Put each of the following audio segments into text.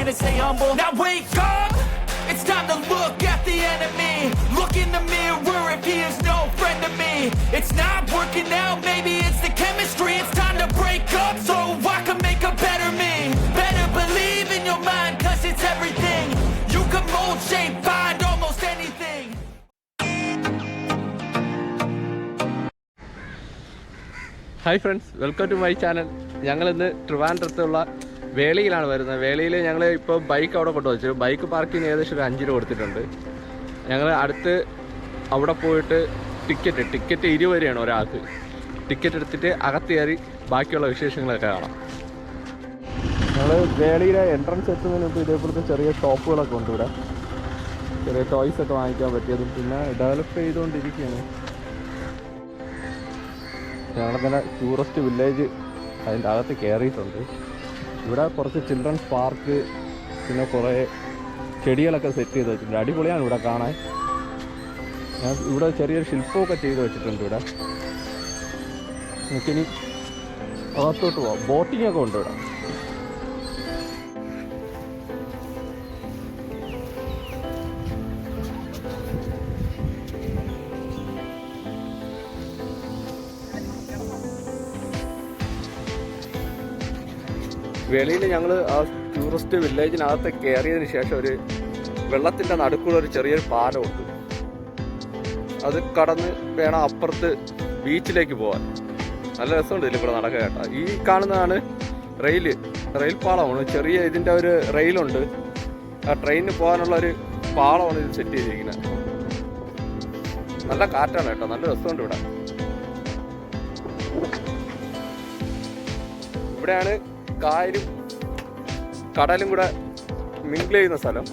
trying to stay humble. Now wake up, it's time to look at the enemy. Look in the mirror if he is no friend to me. It's not working out, maybe it's the chemistry. It's time to break up so I can make a better me. Better believe in your mind, cause it's everything. You can mold, shape, find almost anything. Hi friends, welcome to my channel. ഞങ്ങളിന്ന് ട്രിവാൻഡ്രത്തുള്ള വേളിയിലാണ് വരുന്നത്. വേളിയിൽ ഞങ്ങൾ ഇപ്പോൾ bike അവിടെ കൊണ്ടുവച്ചു. Bike പാർക്കിന് ഏകദേശം ഒരു 5 രൂപ കൊടുത്തിട്ടുണ്ട്. ഞങ്ങൾ അടുത്ത് അവിടെ പോയിട്ട് ടിക്കറ്റ് 20 രൂപയാണ് ഒരാൾക്ക്. ടിക്കറ്റ് എടുത്തിട്ട് അകത്ത് കയറി ബാക്കിയുള്ള വിശേഷങ്ങളൊക്കെ കാണാം. ഞങ്ങൾ വേളിയിലെ എൻട്രൻസ് എത്തുന്നതിന് മുമ്പ് ഇതേപോലത്തെ ചെറിയ ഷോപ്പുകളൊക്കെ ഉണ്ട് ഇവിടെ. ചെറിയ ടോയ്സൊക്കെ വാങ്ങിക്കാൻ പറ്റിയതും പിന്നെ ഡെവലപ്പ് ചെയ്തുകൊണ്ടിരിക്കുകയാണ്. ഞങ്ങളിങ്ങനെ ടൂറിസ്റ്റ് വില്ലേജ് അതിൻ്റെ അകത്ത് കയറിയിട്ടുണ്ട്. ഇവിടെ കുറച്ച് ചിൽഡ്രൻസ് പാർക്ക് പിന്നെ കുറേ ചെടികളൊക്കെ സെറ്റ് ചെയ്ത് വെച്ചിട്ടുണ്ട്. അടിപൊളിയാണ് ഇവിടെ കാണാൻ. ഇവിടെ ചെറിയൊരു ശില്പമൊക്കെ ചെയ്ത് വെച്ചിട്ടുണ്ട്. ഇവിടെ നമുക്കിനി അകത്തോട്ട് പോവാം. ബോട്ടിങ്ങൊക്കെ ഉണ്ട് ഇവിടെ. വെളിയിൽ ഞങ്ങൾ ആ ടൂറിസ്റ്റ് വില്ലേജിനകത്ത് കയറിയതിന് ശേഷം ഒരു വെള്ളത്തിൻ്റെ നടുക്കുള്ള ഒരു ചെറിയൊരു പാലമുണ്ട്. അത് കടന്ന് വേണം അപ്പുറത്ത് ബീച്ചിലേക്ക് പോകാൻ. നല്ല രസമുണ്ട് ഇതിൽ കൂടെ നടക്കുക കേട്ടോ. ഈ കാണുന്നതാണ് റെയിൽ പാളമാണ്. ചെറിയ ഇതിൻ്റെ ഒരു റെയിലുണ്ട്. ആ ട്രെയിനിന് പോകാനുള്ള ഒരു പാളമാണ് ഇത് സെറ്റ് ചെയ്തിരിക്കുന്നത്. നല്ല കാറ്റാണ് കേട്ടോ, നല്ല രസമുണ്ട് ഇവിടെ. ഇവിടെയാണ് കായലും കടലും കൂടെ മിങ്കിൾ ചെയ്യുന്ന സ്ഥലം.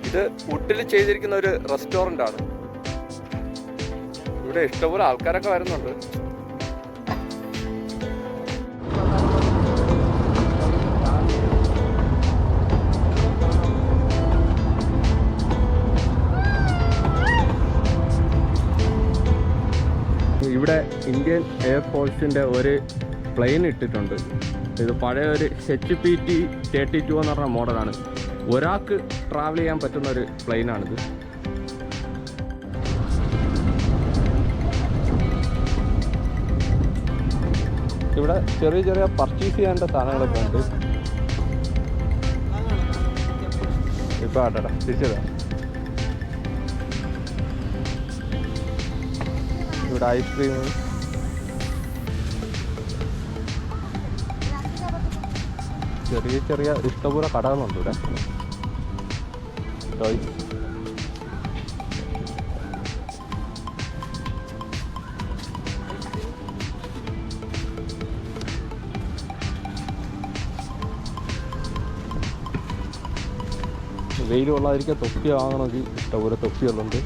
ഇത് വുഡിൽ ചെയ്തിരിക്കുന്ന ഒരു റെസ്റ്റോറൻ്റ് ആണ്. ഇവിടെ ഇഷ്ടംപോലെ ആൾക്കാരൊക്കെ വരുന്നുണ്ട്. ഇവിടെ ഇന്ത്യൻ എയർഫോഴ്സിൻ്റെ ഒരു പ്ലെയിൻ ഇട്ടിട്ടുണ്ട്. ഇത് പഴയ ഒരു HPT-32 എന്ന് പറഞ്ഞ മോഡലാണ്. ഒരാൾക്ക് ട്രാവൽ ചെയ്യാൻ പറ്റുന്ന ഒരു പ്ലെയിനാണിത്. ഇവിടെ ചെറിയ ചെറിയ പർച്ചേസ് ചെയ്യേണ്ട സാധനങ്ങളൊക്കെ ഉണ്ട്. ഇപ്പം ആട്ടാ തിരിച്ചതാ. ഇവിടെ ഐസ്ക്രീം, ചെറിയ ചെറിയ ഇഷ്ടംപോലെ കടകളുണ്ട് ഇവിടെ. ടോയ്സ്, വെയിൽ കൊള്ളാതിരിക്കാൻ തൊപ്പി വാങ്ങണമെങ്കിൽ ഇഷ്ടംപോലെ തൊപ്പികളുണ്ട്.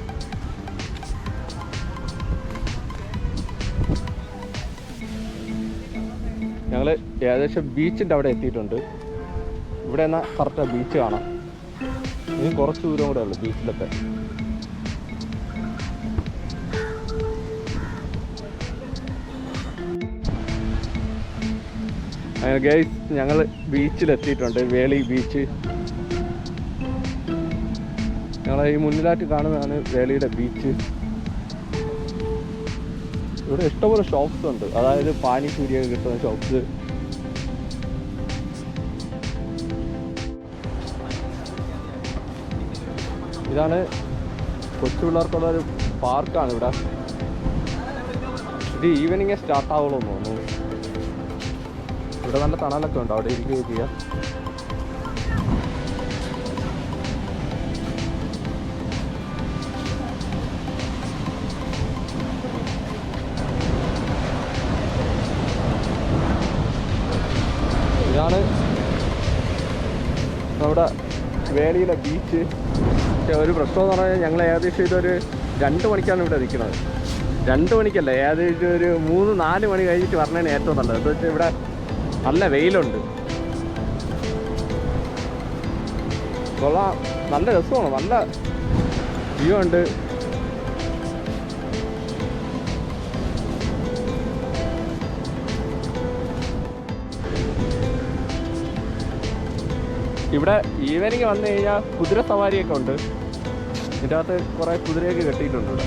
ഞങ്ങൾ ഏകദേശം ബീച്ചിൻ്റെ അവിടെ എത്തിയിട്ടുണ്ട്. ഇവിടെ എന്നാൽ കറക്റ്റ് ബീച്ച് കാണാം. ഇനി കുറച്ച് ദൂരം കൂടെ ഉള്ളു ബീച്ചിലൊക്കെ. ഗൈസ്, ഞങ്ങൾ ബീച്ചിലെത്തിയിട്ടുണ്ട്. വേളി ബീച്ച്. ഞങ്ങൾ ഈ മുന്നിലായിട്ട് കാണുന്നതാണ് വേളിയുടെ ബീച്ച്. ഇവിടെ ഇഷ്ടംപോലെ ഷോപ്സ് ഉണ്ട്. അതായത് പാനിപൂരിയൊക്കെ കിട്ടുന്ന ഷോപ്സ്. ഇതാണ് കൊച്ചു പിള്ളേർക്കുള്ള ഒരു പാർക്കാണ് ഇവിടെ. ഇത് ഈവനിങ്ങേ സ്റ്റാർട്ട് ആവുള്ളൂ എന്ന് തോന്നുന്നു. ഇവിടെ നല്ല തണലൊക്കെ ഉണ്ട്, അവിടെ ഇരിക്കുകയും ചെയ്യാം. ഇതാണ് നമ്മുടെ വേളിയിലെ ബീച്ച്. പക്ഷേ ഒരു പ്രശ്നം എന്ന് പറഞ്ഞാൽ ഞങ്ങൾ ഏകദേശം ഇതൊരു 2 മണിക്കാണ് ഇവിടെ നിൽക്കുന്നത്. 2 മണിക്കല്ല, ഏകദേശം ഒരു 3-4 മണി കഴിഞ്ഞിട്ട് പറഞ്ഞാണ് ഏറ്റവും നല്ലത്. എന്താ വെച്ചാൽ ഇവിടെ നല്ല വെയിലുണ്ട്. കൊള്ളാം, നല്ല രസമാണ്, നല്ല വ്യൂ ഉണ്ട്. ഇവിടെ ഈവനിങ് വന്നു കഴിഞ്ഞാൽ കുതിര സവാരിയൊക്കെ ഉണ്ട്. ഇതിൻ്റെ അകത്ത് കുറേ കുതിരയൊക്കെ കെട്ടിയിട്ടുണ്ട്. ഇവിടെ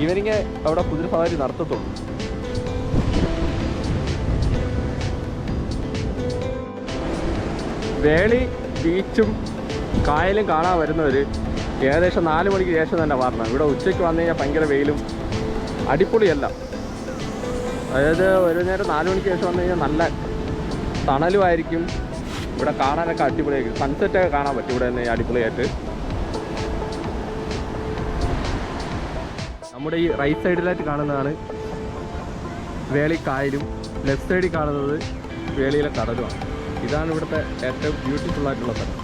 ഈവനിങ് അവിടെ കുതിര സവാരി നടത്തത്തുള്ളൂ. വേളി ബീച്ചും കായലും കാണാൻ വരുന്നവർ ഏകദേശം 4 മണിക്ക് ശേഷം തന്നെ വരണം. ഇവിടെ ഉച്ചയ്ക്ക് വന്നു കഴിഞ്ഞാൽ ഭയങ്കര വെയിലും അടിപൊളിയല്ല. അതായത് ഒരു നേരം 4 മണിക്ക് ശേഷം വന്നു കഴിഞ്ഞാൽ നല്ല തണലുമായിരിക്കും. ഇവിടെ കാണാനൊക്കെ അടിപൊളിയായിരിക്കും. സൺസെറ്റൊക്കെ കാണാൻ പറ്റും ഇവിടെ നിന്ന് അടിപൊളിയായിട്ട്. നമ്മുടെ ഈ റൈറ്റ് സൈഡിലായിട്ട് കാണുന്നതാണ് വേളി കായലും, ലെഫ്റ്റ് സൈഡിൽ കാണുന്നത് വേളിയിലെ കടലുമാണ്. ഇതാണ് ഇവിടുത്തെ ഏറ്റവും ബ്യൂട്ടിഫുൾ ആയിട്ടുള്ള സ്ഥലം.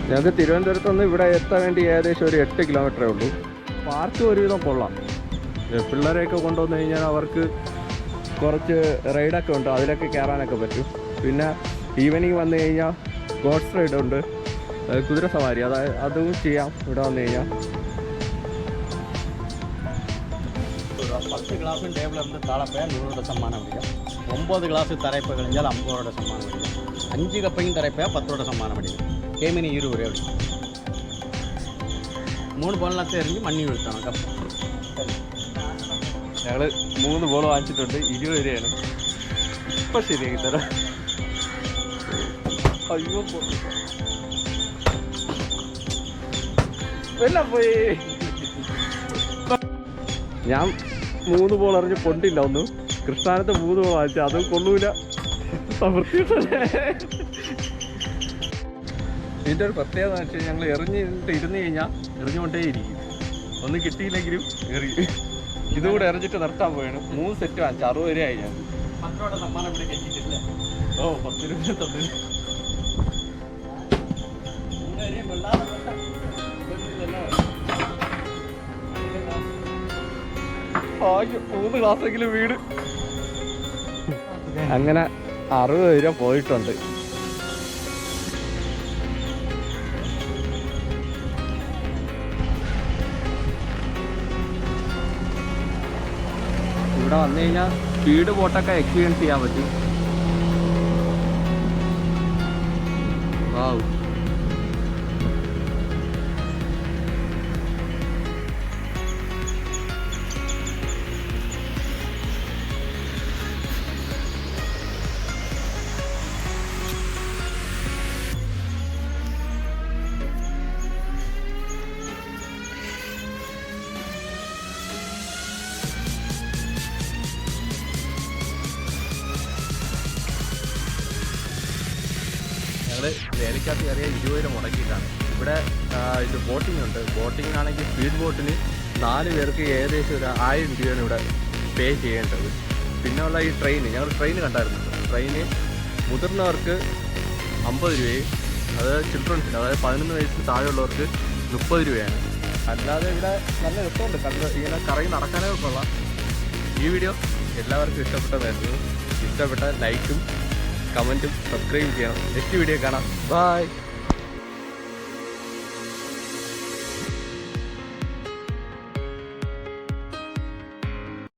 ഞങ്ങൾക്ക് തിരുവനന്തപുരത്ത് നിന്ന് ഇവിടെ എത്താൻ വേണ്ടി ഏകദേശം ഒരു 8 കിലോമീറ്ററേ ഉള്ളൂ. പാർക്ക് ഒരുവിധം കൊള്ളാം. പിള്ളേരെയൊക്കെ കൊണ്ടുവന്നു കഴിഞ്ഞാൽ അവർക്ക് കുറച്ച് റൈഡൊക്കെ ഉണ്ട്, അതിലൊക്കെ കയറാനൊക്കെ പറ്റും. പിന്നെ ഈവനിങ് വന്നു കഴിഞ്ഞാൽ ഗോഡ്സ് റൈഡ് ഉണ്ട്, കുതിര സവാരി, അതും ചെയ്യാം ഇവിടെ വന്നു കഴിഞ്ഞാൽ. 10 ഗ്ലാസും ടേബിളിൽ താഴെ പോയാൽ 100 രൂപ സമ്മാനം മേടിക്കാം. 9 ഗ്ലാസ് തറയപ്പ് കഴിഞ്ഞാൽ 50 രൂപ സമ്മാനം മേടിക്കാം. 5 കപ്പയും തറയപ്പോയാൽ 10 രൂപ സമ്മാനം മേടിക്കാം. കേമിന് 20 രൂപ മേടിക്കും. 3 ബോളിനകത്ത് എറിഞ്ഞ് മണ്ണി വീഴ്ത്തണം കപ്പ. ഞങ്ങൾ 3 ബോൾ വാങ്ങിച്ചിട്ടുണ്ട്, 20 രൂപയാണ്. ഇപ്പം ശരിയാക്കി തരാം. അയ്യോ എല്ലാം പോയി. ഞാൻ 3 ബോൾ എറിഞ്ഞ് കൊണ്ടില്ല ഒന്നും. കൃഷ്ണാനത്ത് 3 ബോൾ വാങ്ങിച്ചു, അതും കൊള്ളൂല. ഇതിൻ്റെ ഒരു പ്രത്യേകത എന്ന് വെച്ചാൽ ഞങ്ങൾ ഇരുന്ന് കഴിഞ്ഞാൽ എറിഞ്ഞുകൊണ്ടേ ഇരിക്കും. ഒന്നും കിട്ടിയില്ലെങ്കിലും എറിയും. ഇതുകൂടെ എറിഞ്ഞിട്ട് നിർത്താൻ പോയാണ്. 3 സെറ്റ് വാങ്ങിച്ചു, 60 രൂപയായി. ഞാൻ 10 രൂപ സമ്മാനം ഇവിടെ കെട്ടിട്ടില്ല. 10 രൂപ തന്നു. ഭാഗ്യം 3 ക്ലാസ്സെങ്കിലും വീട്. അങ്ങനെ 60 രൂപ പോയിട്ടുണ്ട്. ഇവിടെ വന്നു കഴിഞ്ഞാൽ സ്പീഡ് ബോട്ടൊക്കെ എക്സ്പീരിയൻസ് ചെയ്യാൻ പറ്റും. വാവ്. ഞങ്ങൾ വേലിക്കകത്ത് കയറിയ 20 രൂപ മുടക്കിയിട്ടാണ്. ഇവിടെ ഇത് ബോട്ടിംഗ് ഉണ്ട്. ബോട്ടിങ്ങിനാണെങ്കിൽ സ്പീഡ് ബോട്ടിന് 4 പേർക്ക് ഏകദേശം ഒരു 1000 രൂപയാണ് ഇവിടെ പേ ചെയ്യേണ്ടത്. പിന്നെ ഉള്ള ഈ ട്രെയിൻ, ഞങ്ങൾ ട്രെയിൻ കണ്ടായിരുന്നു. ട്രെയിന് മുതിർന്നവർക്ക് 50 രൂപയും, അത് ചിൽഡ്രൻസിന്, അതായത് 11 വയസ്സിന് താഴെയുള്ളവർക്ക് 30 രൂപയാണ്. അല്ലാതെ ഇവിടെ നല്ല രസമുണ്ട് ഇങ്ങനെ കറങ്ങി നടക്കാനൊക്കെ കൊള്ളാം. ഈ വീഡിയോ എല്ലാവർക്കും ഇഷ്ടപ്പെട്ടതായിരുന്നു. ഇഷ്ടപ്പെട്ട ലൈക്കും കമൻറ്റും സബ്സ്ക്രൈബ് ചെയ്യണം. നെക്സ്റ്റ് വീഡിയോ കാണാം. ബൈ.